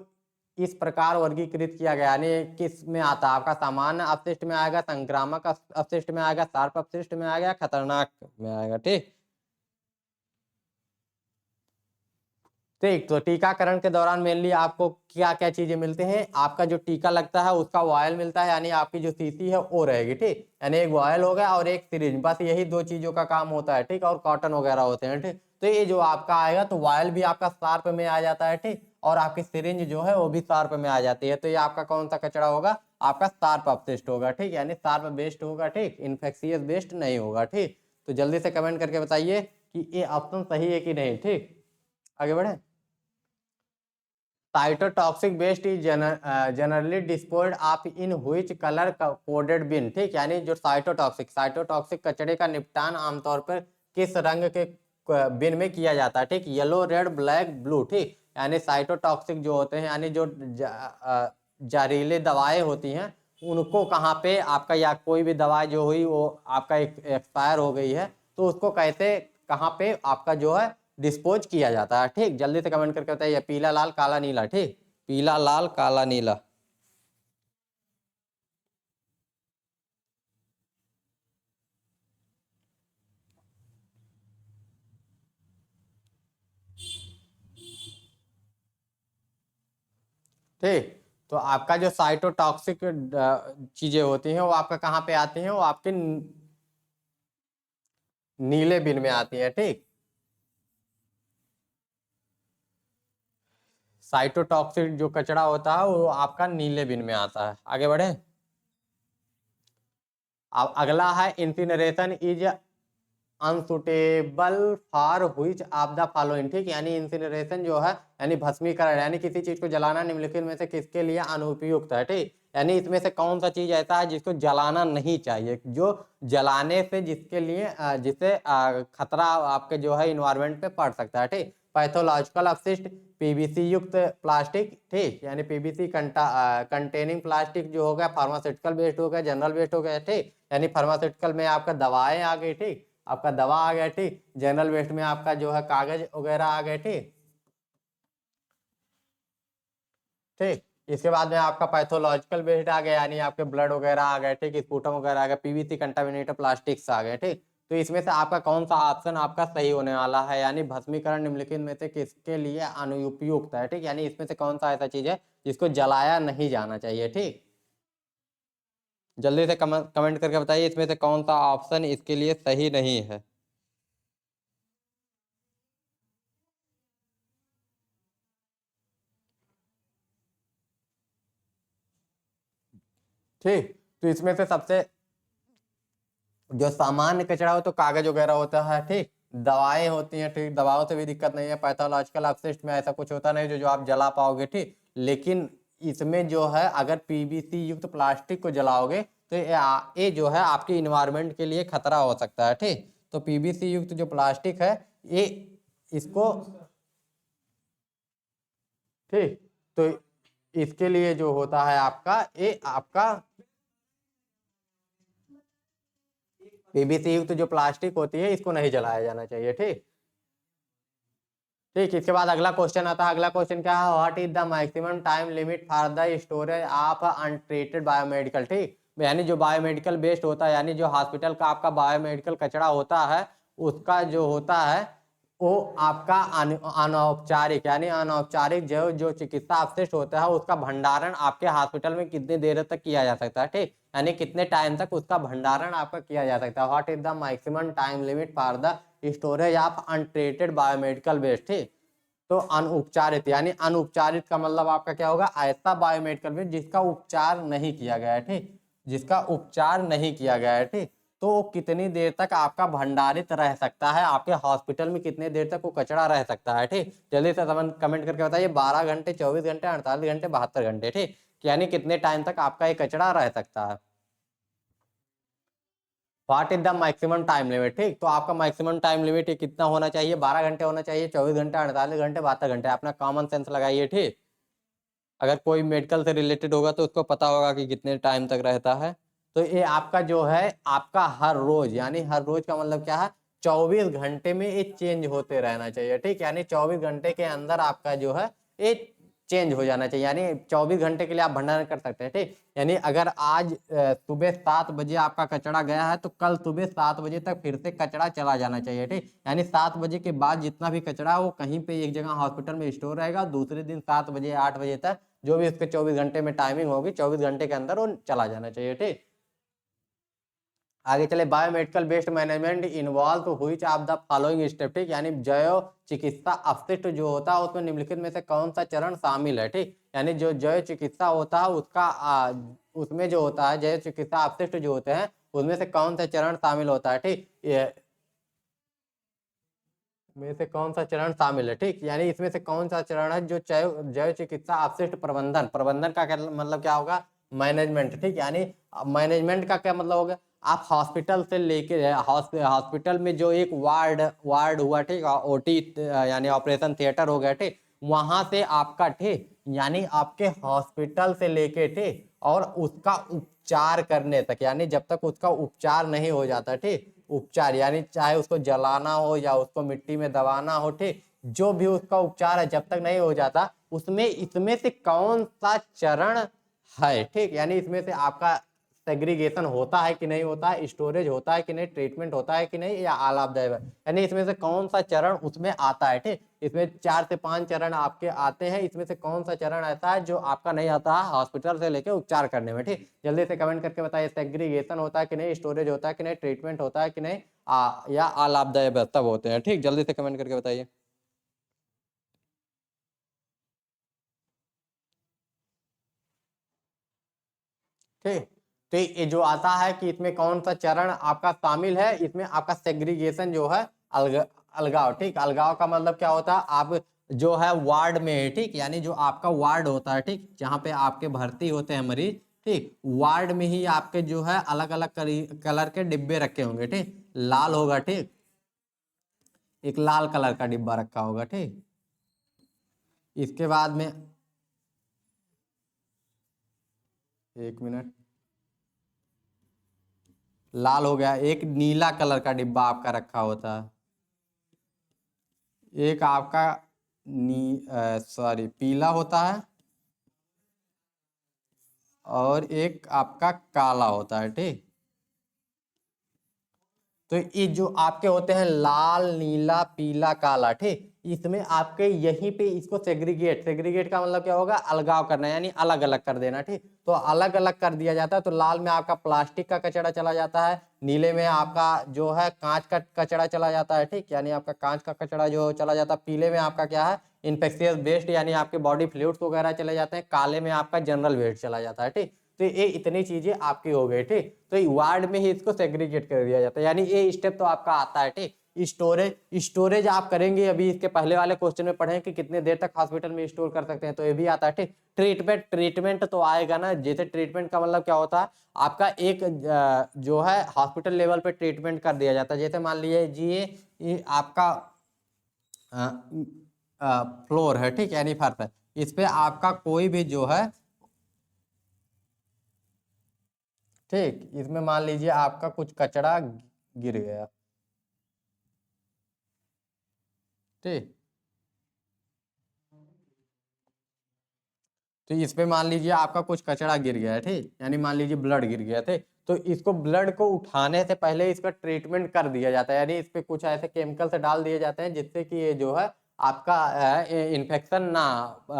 इस प्रकार वर्गीकृत किया गया, यानी किस में आता है, आपका सामान्य अपशिष्ट में आएगा, संक्रामक अपशिष्ट में आएगा, शार्प अपशिष्ट में आएगा, खतरनाक में आएगा, ठीक। ठीक, तो टीकाकरण के दौरान मेनली आपको क्या क्या चीजें मिलते हैं, आपका जो टीका लगता है उसका वायल मिलता है, यानी आपकी जो शीशी है वो रहेगी, ठीक। यानी एक वायल हो गया और एक सिरिंज, बस यही दो चीजों का काम होता है, ठीक। और कॉटन वगैरह होते हैं, ठीक। तो ये जो आपका आएगा तो वायल भी आपका शार्प में आ जाता है, ठीक। और आपकी सिरिंज जो है वो भी शार्प में आ जाती है, तो ये आपका कौन सा कचरा होगा, आपका शार्प अपशिष्ट होगा, ठीक। यानी शार्प वेस्ट होगा, ठीक, इन्फेक्शियस वेस्ट नहीं होगा, ठीक। तो जल्दी से कमेंट करके बताइए कि ये ऑप्शन सही है कि नहीं, ठीक। आगे बढ़े, cytotoxic waste is generally disposed of in which colour coded bin, ठीक। यानी जो साइटोटॉक्सिक कचरे का निपटान आमतौर पर किस रंग के बिन में किया जाता है, ठीक। येलो, रेड, ब्लैक, ब्लू, ठीक। यानी साइटोटॉक्सिक जो होते हैं, यानी जो जहरीले दवाएं होती हैं उनको कहाँ पे आपका, या कोई भी दवा जो हुई वो आपका एक्सपायर हो गई है, तो उसको कैसे कहाँ पे आपका जो है डिस्पोज किया जाता है। ठीक, जल्दी से कमेंट करके बताइए। पीला लाल काला नीला। ठीक, पीला लाल काला नीला। ठीक, तो आपका जो साइटोटॉक्सिक चीजें होती हैं वो आपका कहाँ पे आती हैं, वो आपके नीले बिन में आती है। ठीक, साइटोटॉक्सिक जो कचरा होता है वो आपका नीले बिन में आता है। आगे बढ़े। अब अगला है incineration is unsuitable for which of the following. ठीक, यानी इंसिनरेशन जो है यानी भस्मीकरण, यानी किसी चीज को जलाना निम्नलिखित में से किसके लिए अनुपयुक्त है। ठीक, यानी इसमें से कौन सा चीज ऐसा है जिसको जलाना नहीं चाहिए, जो जलाने से जिसके लिए जिससे खतरा आपके जो है इन्वायरमेंट पे पड़ सकता है। ठीक, पैथोलॉजिकल अपशिष्ट, पीवीसी युक्त प्लास्टिक। ठीक, यानी पीवीसी कंटेनिंग प्लास्टिक जो हो गया, फार्मास्यूटिकल वेस्ट हो गया, जनरल वेस्ट हो गया। ठीक, यानी फार्मास्यूटिकल में आपका दवाएं आ गई। ठीक, आपका दवा आ गया। ठीक, जनरल वेस्ट में आपका जो है कागज वगैरह आ गए। ठीक, ठीक, इसके बाद में आपका पैथोलॉजिकल वेस्ट आ गया, यानी आपके ब्लड वगैरह आ गए। ठीक, स्पूटम वगैरह आ गया, पीवीसी कंटामिनेटेड प्लास्टिक्स आ गए। ठीक, तो इसमें से आपका कौन सा ऑप्शन आपका सही होने वाला है, यानी भस्मीकरण निम्नलिखित में से किसके लिए अनुपयुक्त है। ठीक, यानी इसमें से कौन सा ऐसा चीज है जिसको जलाया नहीं जाना चाहिए। ठीक, जल्दी से कमेंट करके बताइए इसमें से कौन सा ऑप्शन इसके लिए सही नहीं है। ठीक, तो इसमें से सबसे जो सामान्य कचरा हो तो कागज वगैरह होता है। ठीक, दवाएं होती हैं। ठीक, दवाओं से भी दिक्कत नहीं है। पैथोलॉजिकल अपशिष्ट में ऐसा कुछ होता नहीं जो जो आप जला पाओगे। ठीक, लेकिन इसमें जो है अगर पीवीसी युक्त प्लास्टिक को जलाओगे तो ये जो है आपके इन्वायरमेंट के लिए खतरा हो सकता है। ठीक, तो पीवीसी युक्त जो प्लास्टिक है ये इसको, ठीक, तो इसके लिए जो होता है आपका ये आपका पीवीसी युक्त जो प्लास्टिक होती है इसको नहीं जलाया जाना चाहिए। ठीक, ठीक, इसके बाद अगला क्वेश्चन आता है। अगला क्वेश्चन क्या है, what is the maximum time limit for the storage of untreated biomedical. ठीक, यानी जो बायोमेडिकल वेस्ट होता है, यानी जो हॉस्पिटल का आपका बायोमेडिकल कचरा होता है उसका जो होता है वो आपका अनौपचारिक, यानी अनौपचारिक जो जो चिकित्सा अवशिष्ट होता है उसका भंडारण आपके हॉस्पिटल में कितनी देर तक किया जा सकता है। ठीक, यानी कितने टाइम तक उसका भंडारण आपका किया जा सकता है। What is the maximum time limit for the storage of untreated biomedical waste. ठीक, तो अनुपचारित, यानी अनुपचारित का मतलब आपका क्या होगा, ऐसा बायोमेडिकल वेस्ट जिसका उपचार नहीं किया गया है। ठीक, जिसका उपचार नहीं किया गया है। ठीक, तो वो कितनी देर तक आपका भंडारित रह सकता है, आपके हॉस्पिटल में कितने देर तक वो कचरा रह सकता है। ठीक, जल्दी से कमेंट करके बताइए। 12 घंटे, 24 घंटे, 48 घंटे, 72 घंटे। ठीक, यानी कितने टाइम तक आपका ये कचरा रह सकता है। What is the maximum time limit. ठीक, तो आपका मैक्सिमम टाइम लिमिट ये कितना होना चाहिए, 12 घंटे होना चाहिए, 24 घंटे, 48 घंटे, 72 घंटे। अपना कॉमन सेंस लगाइए। ठीक, अगर कोई मेडिकल से रिलेटेड होगा तो उसको पता होगा कि कितने टाइम तक रहता है। तो ये आपका जो है आपका हर रोज, यानी हर रोज का मतलब क्या है, 24 घंटे में ये चेंज होते रहना चाहिए। ठीक, यानी 24 घंटे के अंदर आपका जो है ये चेंज हो जाना चाहिए, यानी 24 घंटे के लिए आप भंडारण कर सकते हैं। ठीक, यानी अगर आज सुबह 7 बजे आपका कचरा गया है तो कल सुबह 7 बजे तक फिर से कचरा चला जाना चाहिए। ठीक, यानी 7 बजे के बाद जितना भी कचरा है वो कहीं पे एक जगह हॉस्पिटल में स्टोर रहेगा, दूसरे दिन 7 बजे 8 बजे तक जो भी उसके 24 घंटे में टाइमिंग होगी 24 घंटे के अंदर वो चला जाना चाहिए। ठीक, आगे चले। Biomedical waste management involve which of the following step. ठीक, यानी जैव चिकित्सा अपशिष्ट जो होता है उसमें निम्नलिखित में से कौन सा चरण शामिल है। ठीक, यानी जो जैव चिकित्सा होता है उसका उसमें जो होता है जैव चिकित्सा अपशिष्ट जो होते हैं उसमें से कौन सा चरण शामिल होता है। ठीक, में से कौन सा चरण शामिल है। ठीक, यानी इसमें से कौन सा चरण है जो जैव चिकित्सा अपशिष्ट प्रबंधन, प्रबंधन का क्या मतलब क्या होगा, मैनेजमेंट। ठीक, यानी मैनेजमेंट का क्या मतलब होगा, आप हॉस्पिटल से लेके हॉस्पिटल में जो एक वार्ड वार्ड हुआ, ठीक, ओटी यानी ऑपरेशन थिएटर हो गया। ठीक, वहां से आपका ठीक, यानी आपके हॉस्पिटल से लेके ठीक और उसका उपचार करने तक, यानी जब तक उसका उपचार नहीं हो जाता ठीक, उपचार यानी चाहे उसको जलाना हो या उसको मिट्टी में दबाना हो ठीक, जो भी उसका उपचार है जब तक नहीं हो जाता, उसमें इसमें से कौन सा चरण है ठीक, यानी इसमें से आपका सेग्रीगेशन होता है कि नहीं होता है, स्टोरेज होता है कि नहीं, ट्रीटमेंट होता है कि नहीं, या आलापदायक, यानी इसमें से कौन सा चरण उसमें आता है ठीक। इसमें 4 से 5 चरण आपके आते हैं, इसमें से कौन सा चरण ऐसा है जो आपका नहीं आता है हॉस्पिटल से लेके उपचार करने में ठीक। जल्दी से कमेंट करके बताइए, सेग्रीगेशन होता है कि नहीं, स्टोरेज होता है कि नहीं, ट्रीटमेंट होता है कि नहीं, या आलापदायक तब होते हैं ठीक। जल्दी से कमेंट करके बताइए। ठीक, तो ये जो आता है कि इसमें कौन सा चरण आपका शामिल है, इसमें आपका सेग्रीगेशन जो है अलगाव ठीक। अलगाव का मतलब क्या होता है, आप जो है वार्ड में है ठीक, यानी जो आपका वार्ड होता है ठीक, जहाँ पे आपके भर्ती होते हैं मरीज ठीक, वार्ड में ही आपके जो है अलग अलग कलर के डिब्बे रखे होंगे ठीक। लाल होगा ठीक, एक लाल कलर का डिब्बा रखा होगा ठीक। इसके बाद में, एक मिनट, लाल हो गया, एक नीला कलर का डिब्बा आपका रखा होता है, एक आपका सॉरी पीला होता है, और एक आपका काला होता है ठीक। तो ये जो आपके होते हैं लाल नीला पीला काला ठीक, इसमें आपके यहीं पे इसको सेग्रीगेट, सेग्रीगेट का मतलब क्या होगा, अलगाव करना, यानी अलग अलग कर देना ठीक। तो अलग अलग कर दिया जाता है, तो लाल में आपका प्लास्टिक का कचरा चला जाता है, नीले में आपका जो है कांच का कचरा चला जाता है ठीक, यानी आपका कांच का कचरा जो चला जाता है, पीले में आपका क्या है, इन्फेक्शियस वेस्ट यानी आपके बॉडी फ्लूइड्स वगैरह चले जाते हैं, काले में आपका जनरल वेस्ट चला जाता है ठीक। तो ये इतनी चीजें आपकी हो गई ठीक। तो वार्ड में ही इसको सेग्रीगेट कर दिया जाता है, यानी ये स्टेप तो आपका आता है ठीक। स्टोरेज, स्टोरेज आप करेंगे, अभी इसके पहले वाले क्वेश्चन में पढ़े कि कितने देर तक हॉस्पिटल में स्टोर कर सकते हैं, तो ये भी आता है ठीक। ट्रीटमेंट, ट्रीटमेंट तो आएगा ना, जैसे ट्रीटमेंट का मतलब क्या होता है, आपका एक जो है हॉस्पिटल लेवल पे ट्रीटमेंट कर दिया जाता है। जैसे मान लीजिए ये आपका फ्लोर है ठीक, यानी फर्श है, इस पे आपका कोई भी जो है ठीक, इसमें मान लीजिए आपका कुछ कचरा गिर गया ठीक, तो इस पे मान लीजिए आपका कुछ कचरा गिर गया है ठीक, यानी मान लीजिए ब्लड गिर गया थे, तो इसको ब्लड को उठाने से पहले इसका ट्रीटमेंट कर दिया जाता है, यानी इस पे कुछ ऐसे केमिकल से डाल दिए जाते हैं जिससे कि ये जो है आपका इन्फेक्शन ना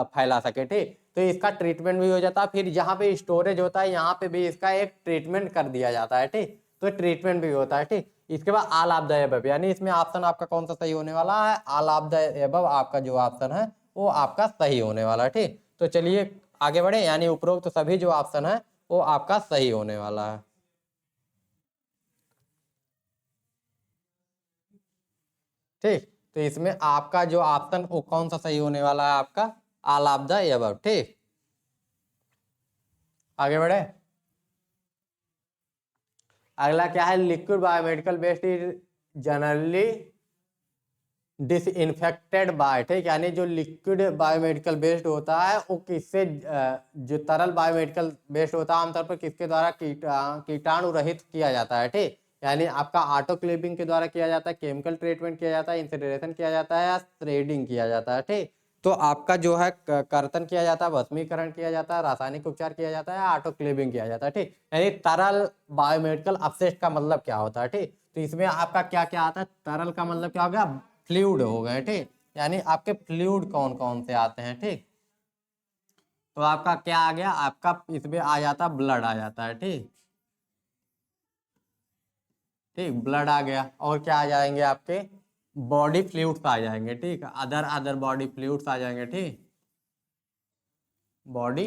फैला सके ठीक। तो इसका ट्रीटमेंट भी हो जाता है, फिर यहाँ पे स्टोरेज होता है, यहाँ पे भी इसका एक ट्रीटमेंट कर दिया जाता है ठीक, तो ट्रीटमेंट भी होता है ठीक। इसके बाद ऑल ऑफ द एबव, यानी इसमें ऑप्शन आपका कौन सा सही होने वाला है, ऑल ऑफ द एबव आपका जो ऑप्शन है वो आपका सही होने वाला है ठीक। तो चलिए आगे बढ़े, यानी उपरोक्त तो सभी जो ऑप्शन है वो आपका सही होने वाला है ठीक। तो इसमें आपका जो ऑप्शन वो कौन सा सही होने वाला है, आपका ऑल ऑफ द एबव ठीक। आगे बढ़े, अगला क्या है, liquid biomedical waste is generally disinfected by ठीक, यानी जो लिक्विड बायोमेडिकल वेस्ट होता है वो किससे, जो तरल बायोमेडिकल वेस्ट होता है आमतौर पर किसके द्वारा कीटाणु रहित किया जाता है ठीक, यानी आपका ऑटोक्लेविंग के द्वारा किया जाता है, केमिकल ट्रीटमेंट किया जाता है, इंसिनरेशन किया जाता है, या थ्रेडिंग किया जाता है ठीक। तो आपका जो है कर्तन किया जाता है, भस्मीकरण किया जाता है, रासायनिक उपचार किया जाता है, ऑटोक्लेविंग किया जाता है ठीक। यानी तरल बायोमेडिकल अपशिष्ट का मतलब क्या होता है ठीक। तो इसमें आपका क्या क्या आता है, तरल का मतलब क्या हो गया, फ्लूइड हो गए ठीक, यानी आपके फ्लूइड कौन कौन से आते हैं ठीक। तो आपका क्या आ गया, आपका इसमें आ जाता ब्लड आ जाता है ठीक, ठीक ब्लड आ गया, और क्या आ जाएंगे आपके बॉडी फ्लूइड्स आ जाएंगे ठीक, अदर अदर बॉडी फ्लूइड्स आ जाएंगे ठीक, बॉडी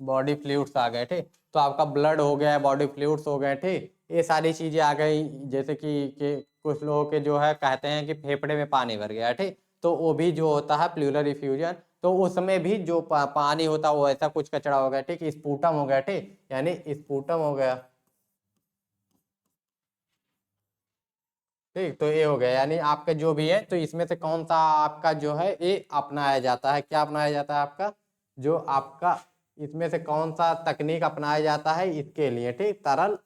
बॉडी फ्लूइड्स आ गए ठीक। तो आपका ब्लड हो गया, बॉडी फ्लूइड्स हो गए ठीक, ये सारी चीजें आ गई। जैसे कि कुछ लोगों के जो है कहते हैं कि फेफड़े में पानी भर गया ठीक, तो वो भी जो होता है प्लूरल इफ्यूजन, तो उसमें भी जो पानी होता है वो ऐसा कुछ कचरा हो गया ठीक, स्पूटम हो गया ठीक, यानी स्पूटम हो गया ठीक, तो ये हो गया, यानी आपका जो भी है तो इसमें से कौन सा आपका जो है ये अपनाया जाता है, क्या अपनाया जाता है आपका, जो आपका इसमें से कौन सा तकनीक अपनाया जाता है इसके लिए, ठीक, तरल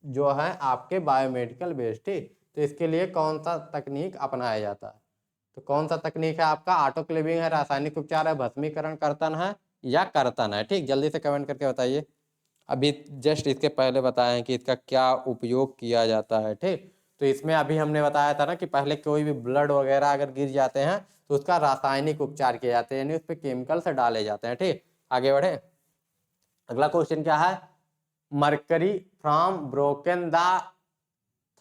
जो है आपके बायोमेडिकल वेस्ट, ठीक, तो इसके लिए कौन सा तकनीक अपनाया जाता है, तो कौन सा तकनीक है आपका, ऑटोक्लेविंग है, रासायनिक उपचार है, भस्मीकरण कर्तन है या कर्तन है, ठीक, जल्दी से कमेंट करके बताइए। अभी जस्ट इसके पहले बताए हैं कि इसका क्या उपयोग किया जाता है, ठीक, तो इसमें अभी हमने बताया था ना कि पहले कोई भी ब्लड वगैरह अगर गिर जाते हैं तो उसका रासायनिक उपचार किए जाते हैं, यानी उस पर केमिकल्स डाले जाते हैं, ठीक, आगे बढ़े। अगला क्वेश्चन क्या है, mercury from broken the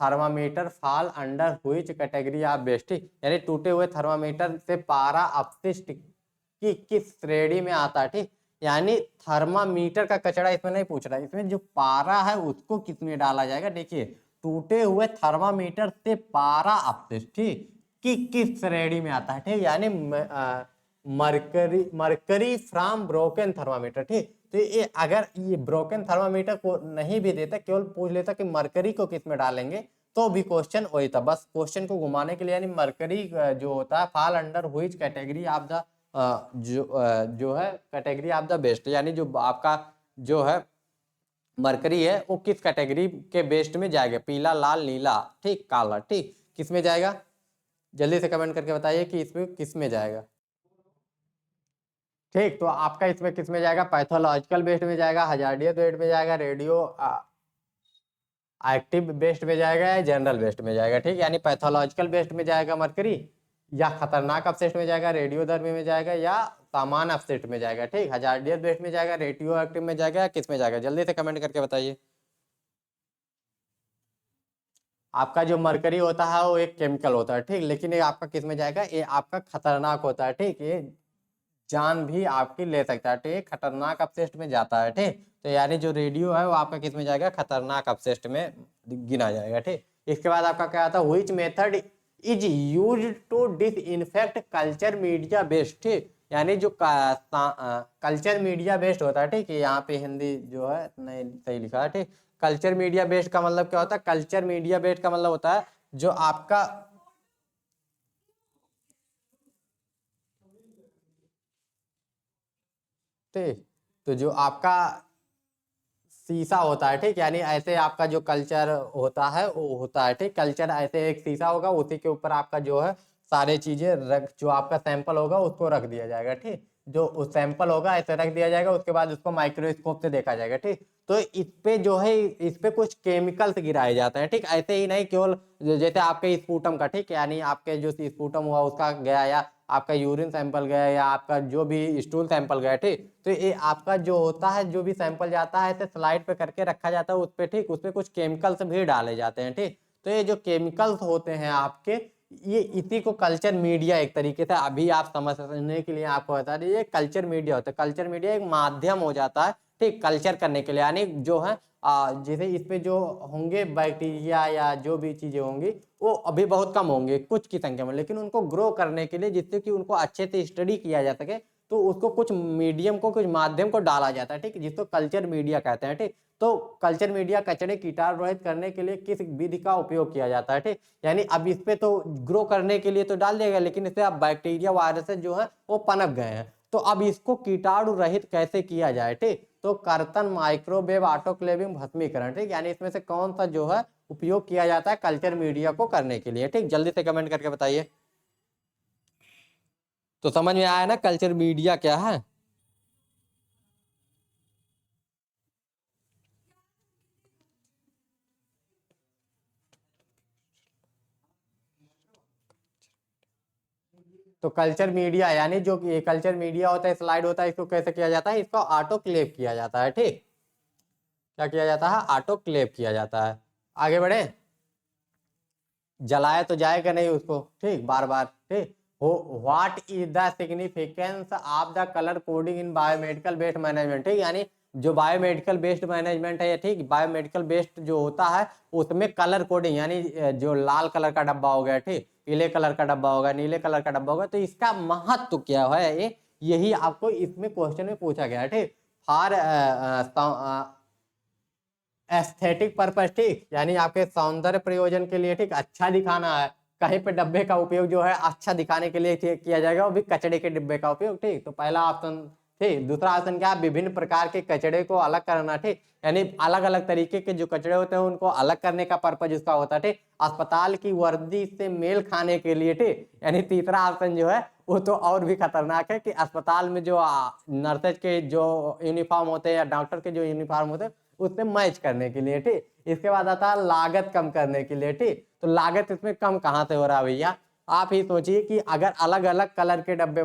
thermometer fall under which category of waste, यानी टूटे हुए थर्मामीटर से पारा अपशिष्ट की किस श्रेणी में आता है, ठीक, यानी थर्मामीटर का कचरा इसमें नहीं पूछ रहा है, इसमें जो पारा है उसको किस में डाला जाएगा, देखिए टूटे हुए थर्मामीटर से पारा अपशिष्ट, ठीक, कि किस श्रेणी में आता है, ठीक, यानी मरकरी फ्रॉम ब्रोकन थर्मामीटर, ठीक, तो ये अगर ये ब्रोकन थर्मामीटर को नहीं भी देता, केवल पूछ लेता कि मरकरी को किस में डालेंगे, तो भी क्वेश्चन वही था, बस क्वेश्चन को घुमाने के लिए, यानी मरकरी जो होता है fall under which category of the जो है कैटेगरी ऑफ द बेस्ट, यानी जो आपका जो है मरकरी है वो किस कैटेगरी के बेस्ट में जाएगा, पीला, लाल, नीला, ठीक, काला, ठीक, किस में जाएगा, जल्दी से कमेंट करके बताइए कि इसमें किस में जाएगा। ठीक, तो आपका इसमें किस में जाएगा, पैथोलॉजिकल बेस्ट में जाएगा, हजार्डियस बेस्ट में जाएगा, रेडियो एक्टिव बेस्ट में जाएगा या जनरल बेस्ट में जाएगा, ठीक, यानी पैथोलॉजिकल बेस्ट में जाएगा मरकरी, या खतरनाक अपशिष्ट में जाएगा, रेडियोधर्मी में जाएगा या सामान्य अपशिष्ट में जाएगा, ठीक, हजार्डियस बेस्ट में जाएगा, रेडियो एक्टिव में जाएगा या किस में जाएगा, जल्दी से कमेंट करके बताइए। आपका जो मरकरी होता है वो एक केमिकल होता है, ठीक, लेकिन ये आपका किस में जाएगा, ये आपका खतरनाक होता है, ठीक, ये जान भी आपकी ले सकता है, ठीक, खतरनाक अपशिष्ट में जाता है, ठीक, तो यानी जो रेडियो है वो आपका किस में जाएगा, खतरनाक अपशिष्ट में गिना जाएगा, ठीक। इसके बाद आपका क्या आता है, which method is used to disinfect culture media waste, ठीक, यानी जो कल्चर मीडिया वेस्ट होता है, ठीक, यहाँ पे हिंदी जो है नहीं सही लिखा है, ठीक, कल्चर मीडिया वेस्ट का मतलब क्या होता है, कल्चर मीडिया वेस्ट का मतलब होता है जो आपका ठीक, तो जो आपका शीशा होता है, ठीक, यानी ऐसे आपका जो कल्चर होता है वो होता है, ठीक, कल्चर ऐसे एक शीशा होगा, उसी के ऊपर आपका जो है सारे चीजें रख, जो आपका सैंपल होगा उसको रख दिया जाएगा, ठीक, जो उस सैंपल होगा ऐसे रख दिया जाएगा, उसके बाद उसको माइक्रोस्कोप से देखा जाएगा, ठीक, तो इस पे जो है इस पे कुछ केमिकल्स गिराए जाते हैं, ठीक, ऐसे ही नहीं केवल जैसे आपके स्पूटम का, ठीक, यानी आपके जो स्पूटम हुआ उसका गया या आपका यूरिन सैंपल गया या आपका जो भी स्टूल सैंपल गया, ठीक, तो ये आपका जो होता है जो भी सैंपल जाता है ऐसे स्लाइड पे करके रखा जाता है उस पे, ठीक, उस पे कुछ केमिकल्स भी डाले जाते हैं, ठीक, तो ये जो केमिकल्स होते हैं आपके ये इसी को कल्चर मीडिया एक तरीके से अभी आप समझने के लिए आपको बता दीजिए, कल्चर मीडिया होता है, कल्चर मीडिया एक माध्यम हो जाता है, ठीक, कल्चर करने के लिए, यानी जो है जैसे इस पे जो होंगे बैक्टीरिया या जो भी चीजें होंगी वो अभी बहुत कम होंगे कुछ की संख्या में, लेकिन उनको ग्रो करने के लिए जिससे कि उनको अच्छे से स्टडी किया जा सके तो उसको कुछ मीडियम को कुछ माध्यम को डाला जाता है, ठीक, जिसको कल्चर मीडिया कहते हैं, ठीक, तो कल्चर मीडिया कचरे कीटाणु रहित करने के लिए किस विधि का उपयोग किया जाता है, ठीक, यानी अब इस पे तो ग्रो करने के लिए तो डाल दिया गया, लेकिन इससे अब बैक्टीरिया वायरसेस जो है वो पनप गए हैं, तो अब इसको कीटाणु रहित कैसे किया जाए, ठीक, तो कर्तन, माइक्रोवेव, ऑटोक्लेविंग, भस्मीकरण, ठीक, यानी इसमें से कौन सा जो है उपयोग किया जाता है कल्चर मीडिया को करने के लिए, ठीक, जल्दी से कमेंट करके बताइए। तो समझ में आया ना कल्चर मीडिया क्या है। तो कल्चर मीडिया यानी जो ये कल्चर मीडिया होता है स्लाइड होता है इसको कैसे किया जाता है, इसको ऑटोक्लेव किया जाता है, ठीक, क्या किया जाता है, ऑटोक्लेव किया जाता है। आगे बढ़े, जलाया तो जाएगा नहीं उसको, ठीक, बार बार, ठीक, हो what is the significance of the colour coding in biomedical waste management, ठीक, यानी जो बायोमेडिकल वेस्ट मैनेजमेंट है, ठीक, बायोमेडिकल वेस्ट जो होता है उसमें कलर कोडिंग यानी जो लाल कलर का डब्बा हो गया, ठीक, पीले कलर का डब्बा होगा, नीले कलर का डब्बा होगा, तो इसका महत्व क्या है ये यही आपको इसमें क्वेश्चन में पूछा गया है, ठीक, फॉर एस्थेटिक पर्पस, ठीक, यानी आपके सौंदर्य प्रयोजन के लिए, ठीक, अच्छा दिखाना है। कहीं पे डब्बे का उपयोग जो है अच्छा दिखाने के लिए किया जाएगा, वो भी कचड़े के डिब्बे का उपयोग, ठीक। तो पहला ऑप्शन, ठीक। दूसरा ऑप्शन क्या है, विभिन्न प्रकार के कचड़े को अलग करना, ठीक, यानी अलग अलग तरीके के जो कचड़े होते हैं उनको अलग करने का पर्पज उसका होता है, ठीक। अस्पताल की वर्दी से मेल खाने के लिए, ठीक, यानी तीसरा ऑप्शन जो है वो तो और भी खतरनाक है कि अस्पताल में जो नर्सेज के जो यूनिफॉर्म होते हैं या डॉक्टर के जो यूनिफॉर्म होते हैं उससे मैच करने के लिए, ठीक। इसके बाद आता है लागत कम करने के लिए, ठीक। तो लागत इसमें कम कहाँ से हो रहा है भैया, आप ही सोचिए कि अगर अलग अलग कलर के डब्बे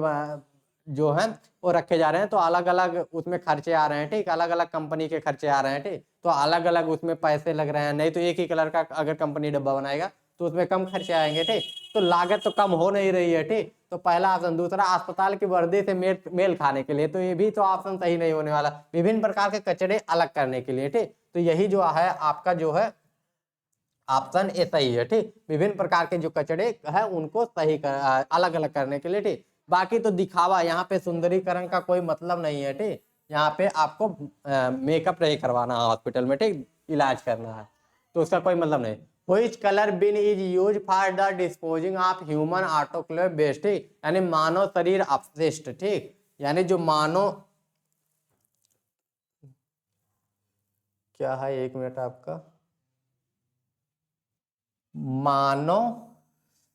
जो हैं वो रखे जा रहे हैं तो अलग अलग उसमें खर्चे आ रहे हैं, ठीक, अलग अलग कंपनी के खर्चे आ रहे हैं, ठीक। तो अलग अलग उसमें पैसे लग रहे हैं, नहीं तो एक ही कलर का अगर कंपनी डब्बा बनाएगा तो उसमें कम खर्चे आएंगे, ठीक। तो लागत तो कम हो नहीं रही है, ठीक। तो पहला ऑप्शन। दूसरा, अस्पताल की वर्दी से मेल खाने के लिए, तो ये भी तो ऑप्शन सही नहीं होने वाला। विभिन्न प्रकार के कचड़े अलग करने के लिए, ठीक। तो यही जो है आपका जो है ऑप्शन ए सही है, ठीक। विभिन्न प्रकार के जो कचड़े है उनको सही अलग अलग करने के लिए, ठीक। बाकी तो दिखावा, यहाँ पे सुंदरीकरण का कोई मतलब नहीं है, ठीक। यहाँ पे आपको मेकअप नहीं करवाना है हॉस्पिटल में, ठीक, इलाज करना है, तो उसका कोई मतलब नहीं। Which colour bin is use for the disposing of human autoclave waste, ठीक, यानी मानव शरीर अपशिष्ट, ठीक, यानी जो मानव, क्या है, एक मिनट आपका, मानव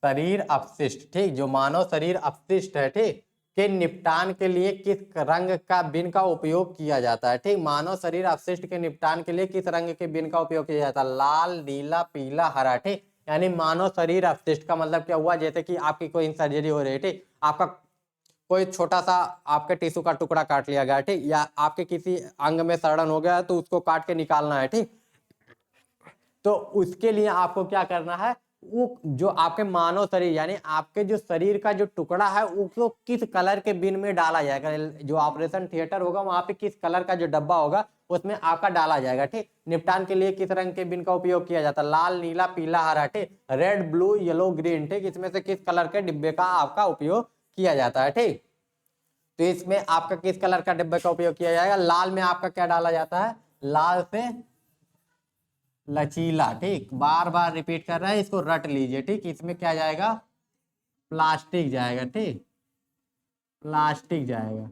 शरीर अपशिष्ट, ठीक, जो मानव शरीर अपशिष्ट है, ठीक, के निपटान के लिए किस रंग का बिन का उपयोग किया जाता है, ठीक। मानव शरीर अपशिष्ट के निपटान के लिए किस रंग के बिन का उपयोग किया जाता है, लाल, नीला, पीला, हरा, ठीक। यानी मानव शरीर अपशिष्ट का मतलब क्या हुआ, जैसे कि आपकी कोई सर्जरी हो रही है, ठीक, आपका कोई छोटा सा आपके टिश्यू का टुकड़ा काट लिया गया, ठीक, या आपके किसी अंग में सड़न हो गया तो उसको काट के निकालना है, ठीक। तो उसके लिए आपको क्या करना है, वो जो आपके मानव शरीर यानी आपके जो शरीर का जो टुकड़ा है उसको किस कलर के बिन में डाला जाएगा, जो ऑपरेशन थिएटर होगा वहां पे किस कलर का जो डब्बा होगा उसमें आपका डाला जाएगा, ठीक। निपटान के लिए किस रंग के बिन का उपयोग किया जाता है, लाल, नीला, पीला, हरा, ठीक, रेड, ब्लू, येलो, ग्रीन, ठीक, इसमें से किस कलर के डिब्बे का आपका उपयोग किया जाता है, ठीक। तो इसमें आपका किस कलर का डिब्बे का उपयोग किया जाएगा, लाल में आपका क्या डाला जाता है, लाल से लचीला, ठीक, बार बार रिपीट कर रहा है, इसको रट लीजिए, ठीक। इसमें क्या जाएगा, प्लास्टिक जाएगा, ठीक, प्लास्टिक जाएगा।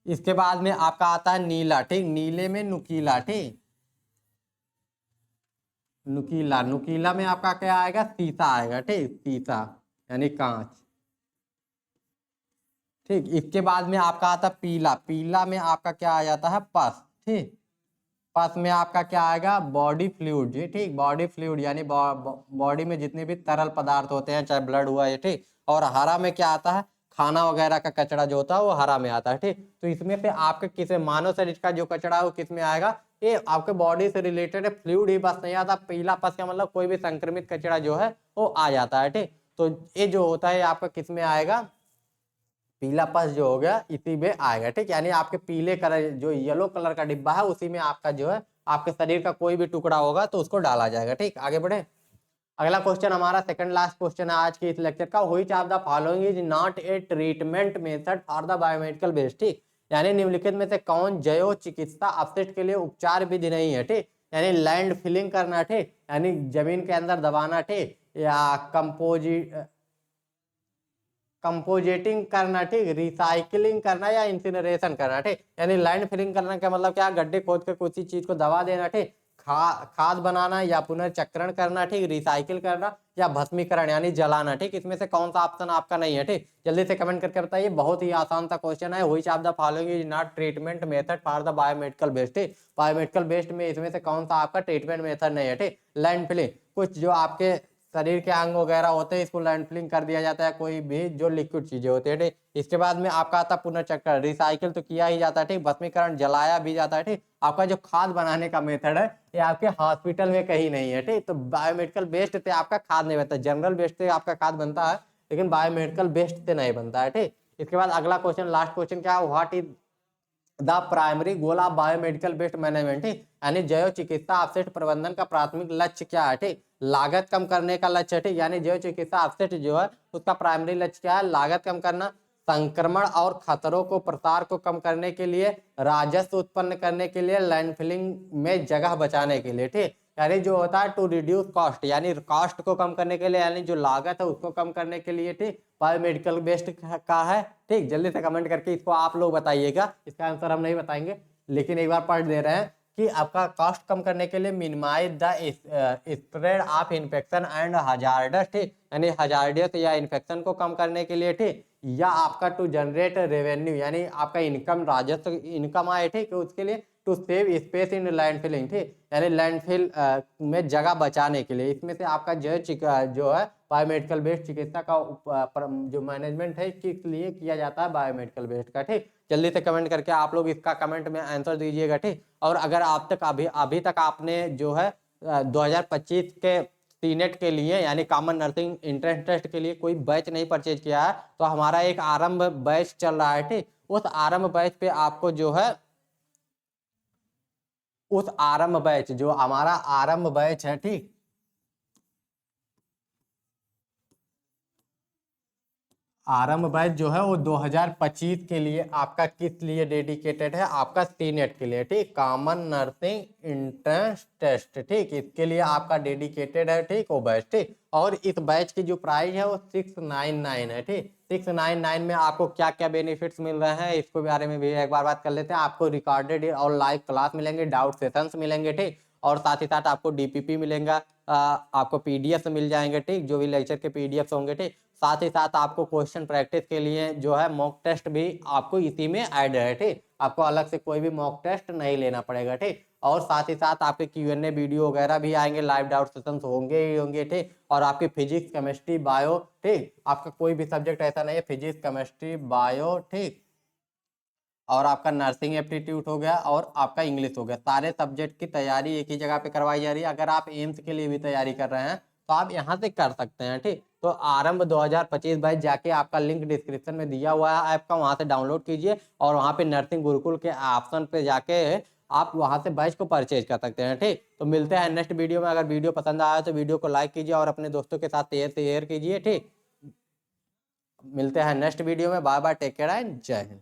इसके बाद में आपका आता है नीला, ठीक, नीले में नुकीला, ठीक, नुकीला, नुकीला में आपका क्या आएगा, शीशा आएगा, ठीक, शीशा यानी कांच, ठीक। इसके बाद में आपका आता है पीला, पीला में आपका क्या आ जाता है, पस, ठीक, पस में आपका क्या आएगा, बॉडी फ्लूइड जी, ठीक, बॉडी फ्लूइड यानी बॉडी में जितने भी तरल पदार्थ होते हैं चाहे ब्लड हुआ ये, ठीक। और हरा में क्या आता है, खाना वगैरह का कचरा जो होता है वो हरा में आता है, ठीक। तो इसमें से आपके किस मानव शरीर का जो कचरा है वो किस में आएगा, ये आपके बॉडी से रिलेटेड है, फ्लूइड ही बस नहीं आता, पीला पस का मतलब कोई भी संक्रमित कचरा जो है वो आ जाता है, ठीक। तो ये जो होता है आपका किस में आएगा, पीला पस जो हो गया इसी में आएगा, ठीक। यानी आपके पीले कलर जो येलो कलर का डिब्बा है उसी में आपका जो है आपके शरीर का कोई भी टुकड़ा होगा तो उसको डाला जाएगा, ठीक। आगे बढ़े, अगला क्वेश्चन हमारा सेकंड लास्ट क्वेश्चन है आज के इस लेक्चर का। Which of the following is not a treatment method for the biomedical waste, ठीक, यानी निम्नलिखित में से कौन जैव चिकित्सा अपशिष्ट के लिए उपचार विधि नहीं है, ठीक। यानी लैंड फिलिंग करना, ठीक, यानी जमीन के अंदर दबाना, ठीक, या कंपोजिटिंग करना, ठीक, रिसाइकलिंग करना या इंसिनरेशन करना, ठीक। यानी लैंड फिलिंग करना का मतलब क्या, गड्ढे खोद के किसी चीज को दबा देना, ठीक, खाद बनाना या पुनर्चक्रण करना, ठीक, रिसाइकिल करना या भस्मीकरण यानी जलाना, ठीक। इसमें से कौन सा ऑप्शन आपका नहीं है, ठीक, जल्दी से कमेंट करके बताइए। बहुत ही आसान सा क्वेश्चन है, which of the following is not treatment method for the biomedical waste, ठीक, बायोमेडिकल वेस्ट में इसमें से कौन सा आपका ट्रीटमेंट मेथड नहीं है, ठीक। लैंड फिलिंग, कुछ जो आपके शरीर के अंग वगैरह होते हैं इसको लैंड फिलिंग कर दिया जाता है, कोई भी जो लिक्विड चीजें होती है, ठीक। इसके बाद में आपका आता है पुनर्चक्रण, रिसाइकिल तो किया ही जाता है, ठीक, भस्मीकरण जलाया भी जाता है, ठीक। आपका जो खाद बनाने का मेथड है ये आपके हॉस्पिटल में कहीं नहीं है, ठीक। तो बायोमेडिकल वेस्ट से आपका खाद नहीं बनता, जनरल वेस्ट से आपका खाद बनता है लेकिन बायोमेडिकल वेस्ट से नहीं बनता है, ठीक। इसके बाद अगला क्वेश्चन, लास्ट क्वेश्चन क्या है, what is the primary goal of biomedical waste management, ठीक, यानी जैव चिकित्सा अपशिष्ट प्रबंधन का प्राथमिक लक्ष्य क्या है, ठीक, लागत कम करने का लक्ष्य है, ठीक, यानी जैव चिकित्सा अपशिष्ट जो है उसका प्राइमरी लक्ष्य क्या है, लागत कम करना, संक्रमण और खतरों को प्रसार को कम करने के लिए, राजस्व उत्पन्न करने के लिए, लैंडफिलिंग में जगह बचाने के लिए। ठीक, यानी जो होता है टू रिड्यूस कॉस्ट, यानी कॉस्ट को कम करने के लिए, यानी जो लागत है उसको कम करने के लिए। ठीक, बायोमेडिकल वेस्ट का है। ठीक, जल्दी से कमेंट करके इसको आप लोग बताइएगा, इसका आंसर हम नहीं बताएंगे लेकिन एक बार पढ़ दे रहे हैं कि आपका कॉस्ट कम करने के लिए minimise the spread of infection and hazardous. ठीक, यानी हजार्डस या इन्फेक्शन को कम करने के लिए। ठीक, या आपका टू जनरेट रेवेन्यू, यानी आपका इनकम, राजस्व इनकम आए। ठीक, उसके लिए टू सेव स्पेस इन लैंडफिलिंग। ठीक, यानी लैंडफिल में जगह बचाने के लिए। इसमें से आपका जो है बायोमेडिकल वेस्ट चिकित्सा का जो मैनेजमेंट है किस लिए किया जाता है, बायोमेडिकल वेस्ट का। ठीक, जल्दी से कमेंट करके आप लोग इसका कमेंट में आंसर दीजिएगा। ठीक, और अगर आप तक अभी तक आपने जो है 2025 के सीनेट के लिए यानी कॉमन नर्सिंग एंट्रेंस टेस्ट के लिए कोई बैच नहीं परचेज किया है तो हमारा एक आरंभ बैच चल रहा है। ठीक, उस आरंभ बैच पे आपको जो है उस आरंभ बैच जो हमारा आरंभ बैच है। ठीक, आरंभ बैच जो है वो 2025 के लिए आपका किस लिए डेडिकेटेड है, आपका सीनेट के लिए। ठीक, कॉमन नर्सिंग एंट्रेंस टेस्ट। ठीक, इसके लिए आपका डेडिकेटेड है। ठीक, वो बैच। ठीक, और इस बैच की जो प्राइस है वो 699 है। ठीक, 699 में आपको क्या क्या बेनिफिट्स मिल रहे हैं इसको बारे में भी एक बार बात कर लेते हैं। आपको रिकॉर्डेड और लाइव क्लास मिलेंगे, डाउट सेशंस मिलेंगे। ठीक, और साथ ही साथ आपको डीपीपी मिलेगा, आपको पीडीएफ मिल जाएंगे। ठीक, जो भी लेक्चर के पीडीएफ होंगे। ठीक, साथ ही साथ आपको क्वेश्चन प्रैक्टिस के लिए जो है मॉक टेस्ट भी आपको इसी में ऐड है। ठीक, आपको अलग से कोई भी मॉक टेस्ट नहीं लेना पड़ेगा। ठीक, और साथ ही साथ आपके Q&A वीडियो वगैरह भी आएंगे, लाइव डाउट सेशन होंगे ही होंगे। ठीक, और आपकी फिजिक्स, केमिस्ट्री, बायो। ठीक, आपका कोई भी सब्जेक्ट ऐसा नहीं है, फिजिक्स, केमिस्ट्री, बायो। ठीक, और आपका नर्सिंग एप्टीट्यूड हो गया और आपका इंग्लिश हो गया, सारे सब्जेक्ट की तैयारी एक ही जगह पे करवाई जा रही है। अगर आप एम्स के लिए भी तैयारी कर रहे हैं तो आप यहाँ से कर सकते हैं। ठीक, तो आरंभ 2025 बैच जाके आपका लिंक डिस्क्रिप्शन में दिया हुआ है ऐप का, वहां से डाउनलोड कीजिए और वहां पे नर्सिंग गुरुकुल के ऑप्शन पे जाके आप वहां से बैच को परचेज कर सकते हैं। ठीक, तो मिलते हैं नेक्स्ट वीडियो में। अगर वीडियो पसंद आया तो वीडियो को लाइक कीजिए और अपने दोस्तों के साथ शेयर कीजिए। ठीक, मिलते हैं नेक्स्ट वीडियो में। Bye bye, take care and जय हिंद।